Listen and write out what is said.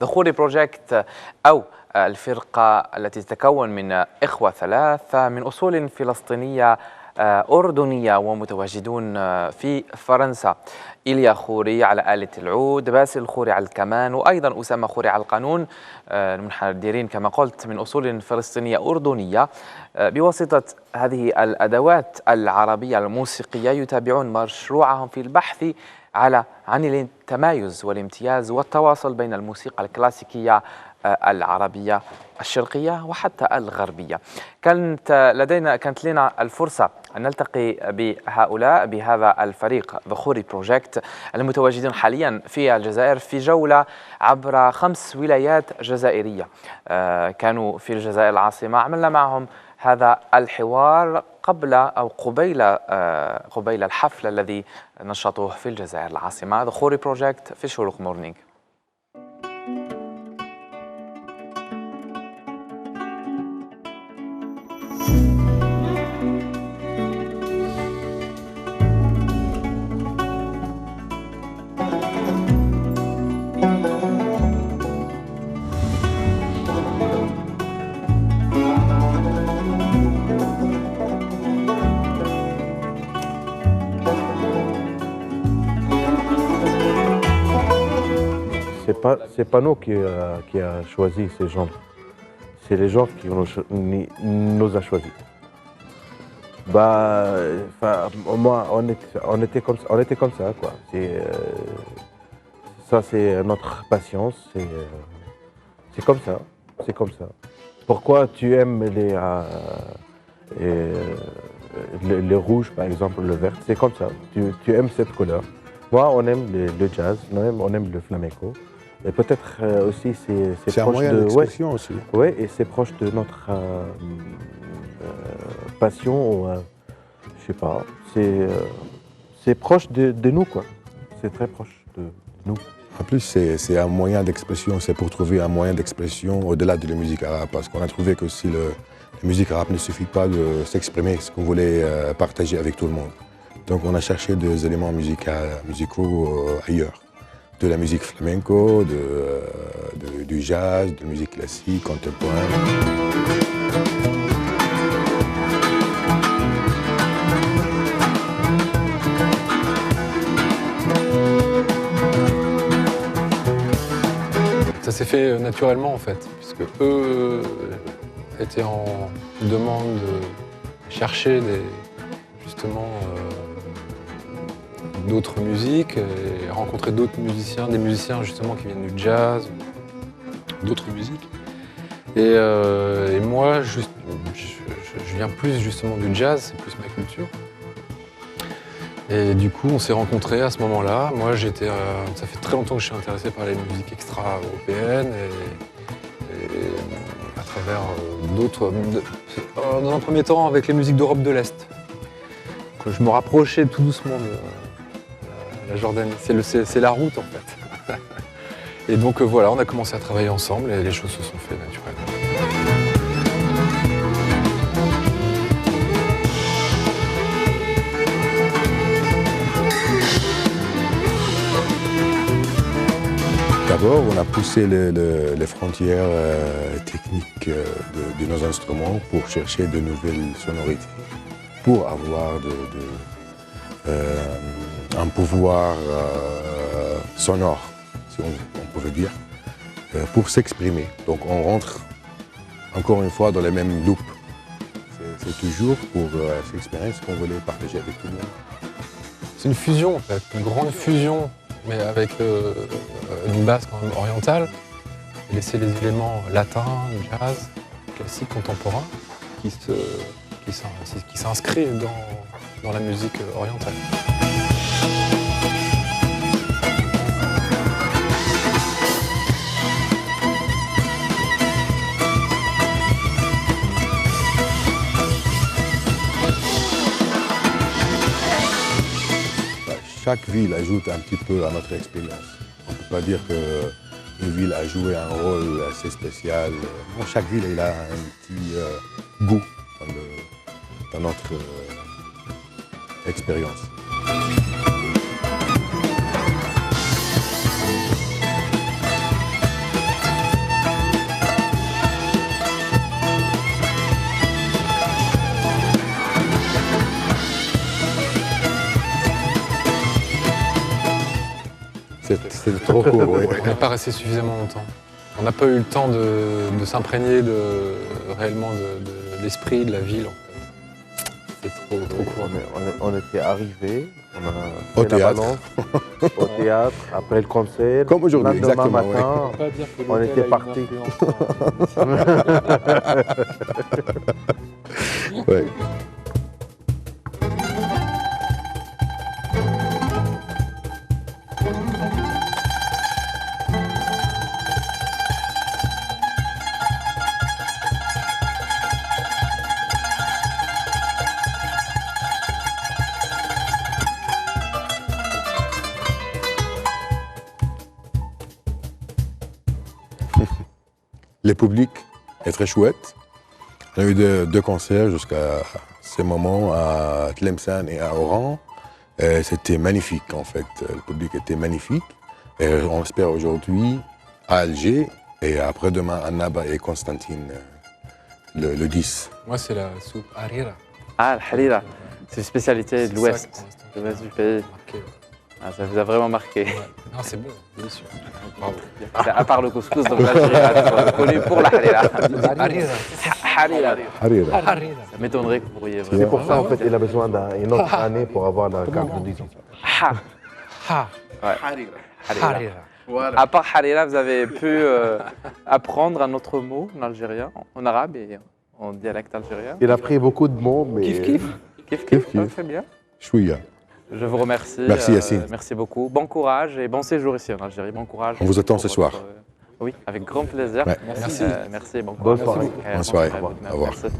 The Khoury Project أو الفرقة التي تتكون من إخوة ثلاثة من أصول فلسطينية أردنية ومتواجدون في فرنسا. إيليا خوري على آلة العود، باسل خوري على الكمان، وأيضا أسامة خوري على القانون، المنحدرين كما قلت من أصول فلسطينية أردنية. بواسطة هذه الأدوات العربية الموسيقية يتابعون مشروعهم في البحث عن التمايز والامتياز والتواصل بين الموسيقى الكلاسيكية العربية الشرقية وحتى الغربية. كانت لنا الفرصة أن نلتقي بهذا الفريق The Khoury Project المتواجدين حاليا في الجزائر في جولة عبر 5 ولايات جزائرية. كانوا في الجزائر العاصمة، عملنا معهم هذا الحوار قبيل الحفل الذي نشطوه في الجزائر العاصمة. The Khoury Project في شروق مورنينغ. C'est pas nous qui a choisi ces genres. C'est les genres qui nous a choisis. Moi, on était comme ça, quoi. Ça, c'est notre patience. C'est comme ça. C'est comme ça. Pourquoi tu aimes les rouges, par exemple, le vert? C'est comme ça. Tu aimes cette couleur. Moi, on aime le jazz, on aime le flamenco. Et peut-être aussi c'est un moyen d'expression aussi. Oui, et c'est proche de notre passion. Je sais pas. C'est proche de nous, quoi. C'est très proche de nous. En plus, c'est un moyen d'expression. C'est pour trouver un moyen d'expression au-delà de la musique arabe, parce qu'on a trouvé que si la musique arabe ne suffit pas de s'exprimer, ce qu'on voulait partager avec tout le monde. Donc on a cherché des éléments musicaux ailleurs. De la musique flamenco, du jazz, de la musique classique, contemporaine. Ça s'est fait naturellement en fait, puisque eux étaient en demande de chercher justement d'autres musiques et rencontrer d'autres musiciens, des musiciens justement qui viennent du jazz, d'autres musiques. Et moi, je viens plus justement du jazz, c'est plus ma culture. Et du coup, on s'est rencontrés à ce moment-là. Moi, ça fait très longtemps que je suis intéressé par les musiques extra-européennes et à travers d'autres. Dans un premier temps, avec les musiques d'Europe de l'Est. Je me rapprochais tout doucement de la Jordanie. C'est la route en fait. Et donc voilà, on a commencé à travailler ensemble et les choses se sont faites naturellement. D'abord, on a poussé les frontières techniques de nos instruments pour chercher de nouvelles sonorités, pour avoir un pouvoir sonore, si on pouvait dire, pour s'exprimer. Donc on rentre encore une fois dans les mêmes loupes. C'est toujours pour s'exprimer ce qu'on voulait partager avec tout le monde. C'est une fusion en fait, une grande fusion, mais avec une base quand même orientale, et laisser les éléments latins, jazz, classique, contemporain, qui s'inscrivent dans la musique orientale. Chaque ville ajoute un petit peu à notre expérience. On ne peut pas dire qu'une ville a joué un rôle assez spécial. Bon, chaque ville elle a un petit goût dans notre expérience. C'est trop court, oui. On n'est pas resté suffisamment longtemps. On n'a pas eu le temps de s'imprégner réellement de l'esprit de la ville, en fait. C'est trop court. On était arrivés, on a Au fait la théâtre. balance, au théâtre, après le concert. Comme aujourd'hui, le lendemain exactement, matin, On peut pas dire que on l'hôtel était a une partis. influence, Ouais. Le public est très chouette. On a eu deux concerts jusqu'à ce moment à Tlemcen et à Oran. C'était magnifique en fait. Le public était magnifique. Et on espère aujourd'hui à Alger et après-demain à Naba et Constantine le 10. Moi, c'est la soupe harira. Ah, le harira, c'est une spécialité de C'est l'ouest, ça, pour l'instant, de l'ouest du pays. marqué, ouais. Ah, ça vous a vraiment marqué. Ouais. Non, c'est bon, délicieux. Bravo. À part le couscous, donc l'Algérie connu pour la harira. Harira. Harira. Harira. Harira. Ça m'étonnerait que vous pourriez C'est vraiment. pour ça, en fait, il a besoin d'une autre année pour avoir la carte de 10 ans. Ha. Ha. Ouais. Harira. Harira. À part harira, vous avez pu apprendre un autre mot en algérien, en arabe et en dialecte algérien. Il a pris beaucoup de mots, mais... Kiff Kiff, kiff, kiff. très bien. Chouïa. Je vous remercie. Merci, Yassine. Merci beaucoup. Bon courage et bon séjour ici en Algérie. Bon courage. On vous attend pour ce soir. oui, avec grand plaisir. Ouais. Merci. Merci. Bon Bonne courage. soirée. Bonne Bonne soirée. à vous de Au même. revoir. Merci.